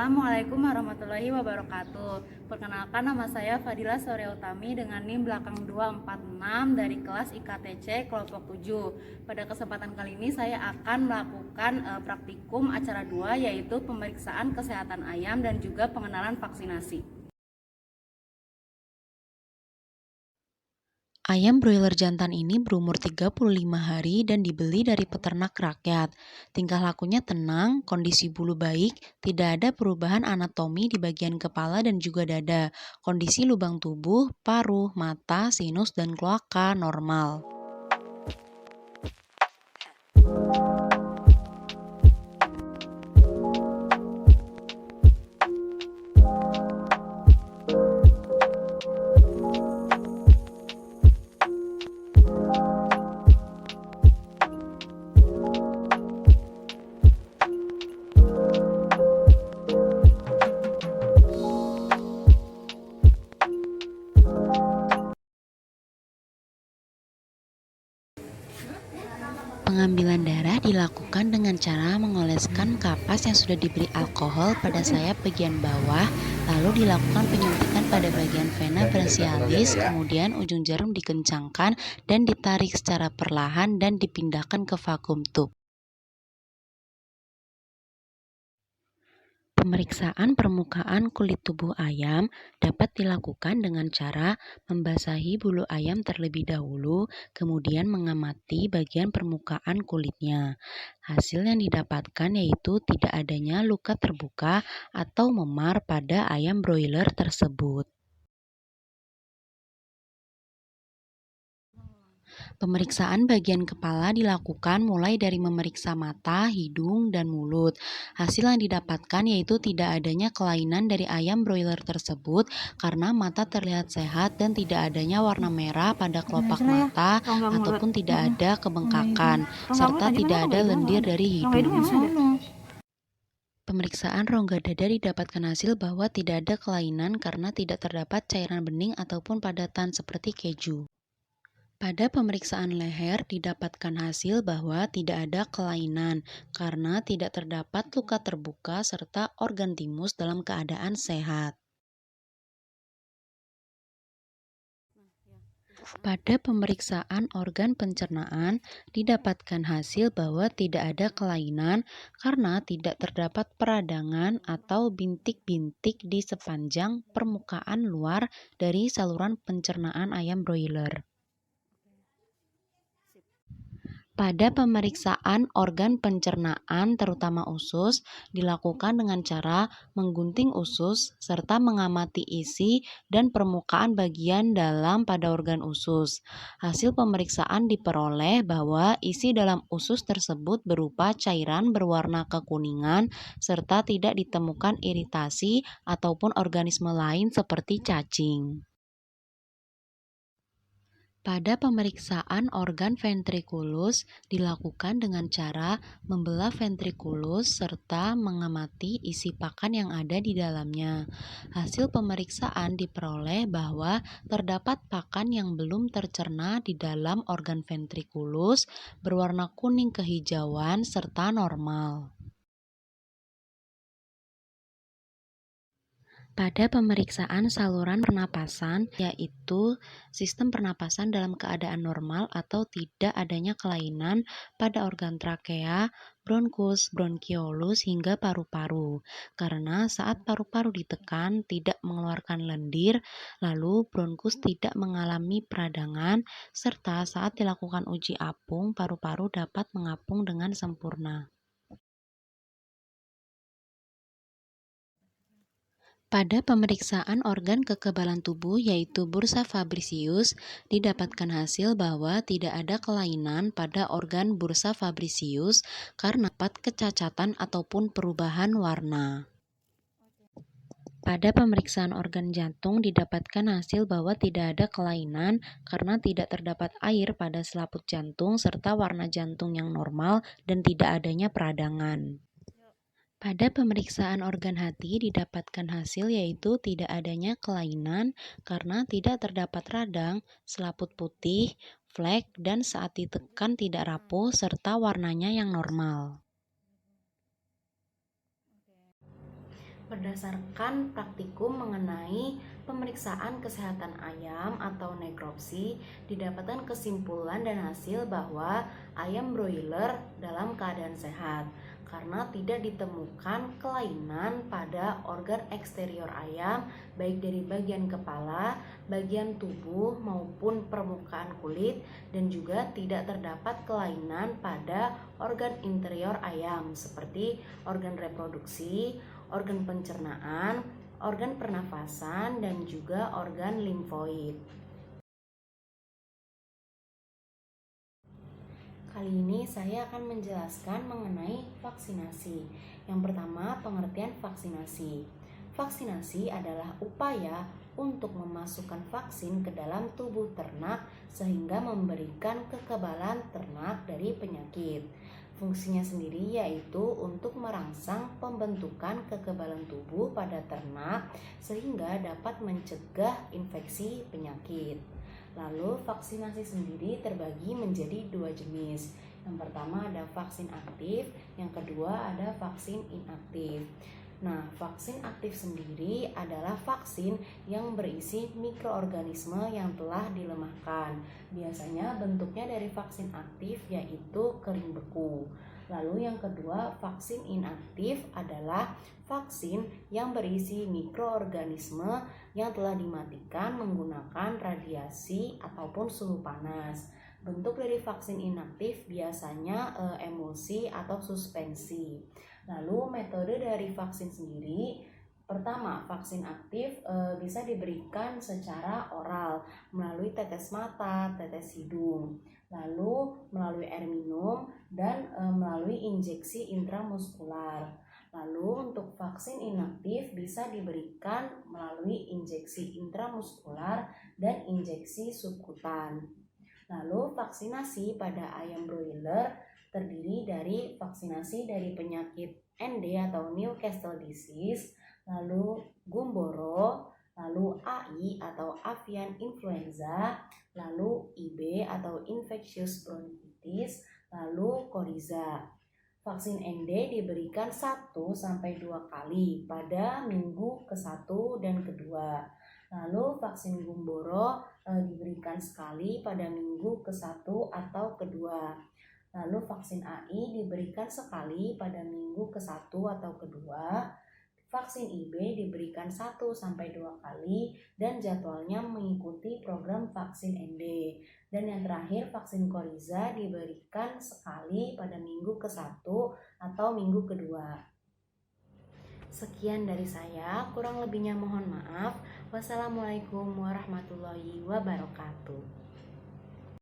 Assalamualaikum warahmatullahi wabarakatuh. Perkenalkan, nama saya Fadila Suryautami dengan NIM belakang 246 dari kelas IKTC kelompok 7. Pada kesempatan kali ini saya akan melakukan praktikum acara 2, yaitu pemeriksaan kesehatan ayam dan juga pengenalan vaksinasi. Ayam broiler jantan ini berumur 35 hari dan dibeli dari peternak rakyat. Tingkah lakunya tenang, kondisi bulu baik, tidak ada perubahan anatomi di bagian kepala dan juga dada. Kondisi lubang tubuh, paruh, mata, sinus, dan kloaka normal. Pengambilan darah dilakukan dengan cara mengoleskan kapas yang sudah diberi alkohol pada sayap bagian bawah, lalu dilakukan penyuntikan pada bagian vena brachialis, kemudian ujung jarum dikencangkan dan ditarik secara perlahan dan dipindahkan ke vakum tube. Pemeriksaan permukaan kulit tubuh ayam dapat dilakukan dengan cara membasahi bulu ayam terlebih dahulu, kemudian mengamati bagian permukaan kulitnya. Hasil yang didapatkan yaitu tidak adanya luka terbuka atau memar pada ayam broiler tersebut. Pemeriksaan bagian kepala dilakukan mulai dari memeriksa mata, hidung, dan mulut. Hasil yang didapatkan yaitu tidak adanya kelainan dari ayam broiler tersebut karena mata terlihat sehat dan tidak adanya warna merah pada kelopak mata ataupun tidak ada kebengkakan, serta tidak ada lendir dari hidung. Pemeriksaan rongga dada didapatkan hasil bahwa tidak ada kelainan karena tidak terdapat cairan bening ataupun padatan seperti keju. Pada pemeriksaan leher didapatkan hasil bahwa tidak ada kelainan karena tidak terdapat luka terbuka serta organ timus dalam keadaan sehat. Pada pemeriksaan organ pencernaan didapatkan hasil bahwa tidak ada kelainan karena tidak terdapat peradangan atau bintik-bintik di sepanjang permukaan luar dari saluran pencernaan ayam broiler. Pada pemeriksaan organ pencernaan, terutama usus, dilakukan dengan cara menggunting usus serta mengamati isi dan permukaan bagian dalam pada organ usus. Hasil pemeriksaan diperoleh bahwa isi dalam usus tersebut berupa cairan berwarna kekuningan serta tidak ditemukan iritasi ataupun organisme lain seperti cacing. Pada pemeriksaan organ ventrikulus dilakukan dengan cara membelah ventrikulus serta mengamati isi pakan yang ada di dalamnya. Hasil pemeriksaan diperoleh bahwa terdapat pakan yang belum tercerna di dalam organ ventrikulus berwarna kuning kehijauan serta normal. Pada pemeriksaan saluran pernapasan, yaitu sistem pernapasan dalam keadaan normal atau tidak adanya kelainan pada organ trakea, bronkus, bronkiolus, hingga paru-paru. Karena saat paru-paru ditekan tidak mengeluarkan lendir, lalu bronkus tidak mengalami peradangan, serta saat dilakukan uji apung, paru-paru dapat mengapung dengan sempurna. Pada pemeriksaan organ kekebalan tubuh yaitu bursa Fabricius, didapatkan hasil bahwa tidak ada kelainan pada organ bursa Fabricius karena dapat kecacatan ataupun perubahan warna. Pada pemeriksaan organ jantung didapatkan hasil bahwa tidak ada kelainan karena tidak terdapat air pada selaput jantung serta warna jantung yang normal dan tidak adanya peradangan. Pada pemeriksaan organ hati didapatkan hasil yaitu tidak adanya kelainan karena tidak terdapat radang, selaput putih, flek, dan saat ditekan tidak rapuh serta warnanya yang normal. Berdasarkan praktikum mengenai pemeriksaan kesehatan ayam atau nekropsi, didapatkan kesimpulan dan hasil bahwa ayam broiler dalam keadaan sehat karena tidak ditemukan kelainan pada organ eksterior ayam, baik dari bagian kepala, bagian tubuh maupun permukaan kulit, dan juga tidak terdapat kelainan pada organ interior ayam seperti organ reproduksi, organ pencernaan, organ pernafasan, dan juga organ limfoid. Kali ini saya akan menjelaskan mengenai vaksinasi. Yang pertama, pengertian vaksinasi. Vaksinasi adalah upaya untuk memasukkan vaksin ke dalam tubuh ternak sehingga memberikan kekebalan ternak dari penyakit. Fungsinya sendiri yaitu untuk merangsang pembentukan kekebalan tubuh pada ternak sehingga dapat mencegah infeksi penyakit. Lalu vaksinasi sendiri terbagi menjadi dua jenis. Yang pertama ada vaksin aktif, yang kedua ada vaksin inaktif. Nah, vaksin aktif sendiri adalah vaksin yang berisi mikroorganisme yang telah dilemahkan. Biasanya bentuknya dari vaksin aktif yaitu kering beku. Lalu yang kedua, vaksin inaktif adalah vaksin yang berisi mikroorganisme yang telah dimatikan menggunakan radiasi ataupun suhu panas. Bentuk dari vaksin inaktif biasanya emulsi atau suspensi. Lalu metode dari vaksin sendiri, pertama vaksin aktif bisa diberikan secara oral melalui tetes mata, tetes hidung, lalu melalui air minum dan melalui injeksi intramuskular. Lalu untuk vaksin inaktif bisa diberikan melalui injeksi intramuskular dan injeksi subkutan. Lalu vaksinasi pada ayam broiler terdiri dari vaksinasi dari penyakit ND atau Newcastle disease, lalu gumboro, lalu AI atau avian influenza, lalu IB atau infectious bronchitis, lalu coryza. Vaksin ND diberikan 1-2 kali pada minggu ke-1 dan kedua. Lalu vaksin gumboro diberikan sekali pada minggu ke-1 atau kedua. Lalu vaksin AI diberikan sekali pada minggu ke-1 atau kedua. Vaksin IB diberikan 1-2 kali dan jadwalnya mengikuti program vaksin ND. Dan yang terakhir, vaksin coryza diberikan sekali pada minggu ke-1 atau minggu kedua. Sekian dari saya, kurang lebihnya mohon maaf. Wassalamualaikum warahmatullahi wabarakatuh.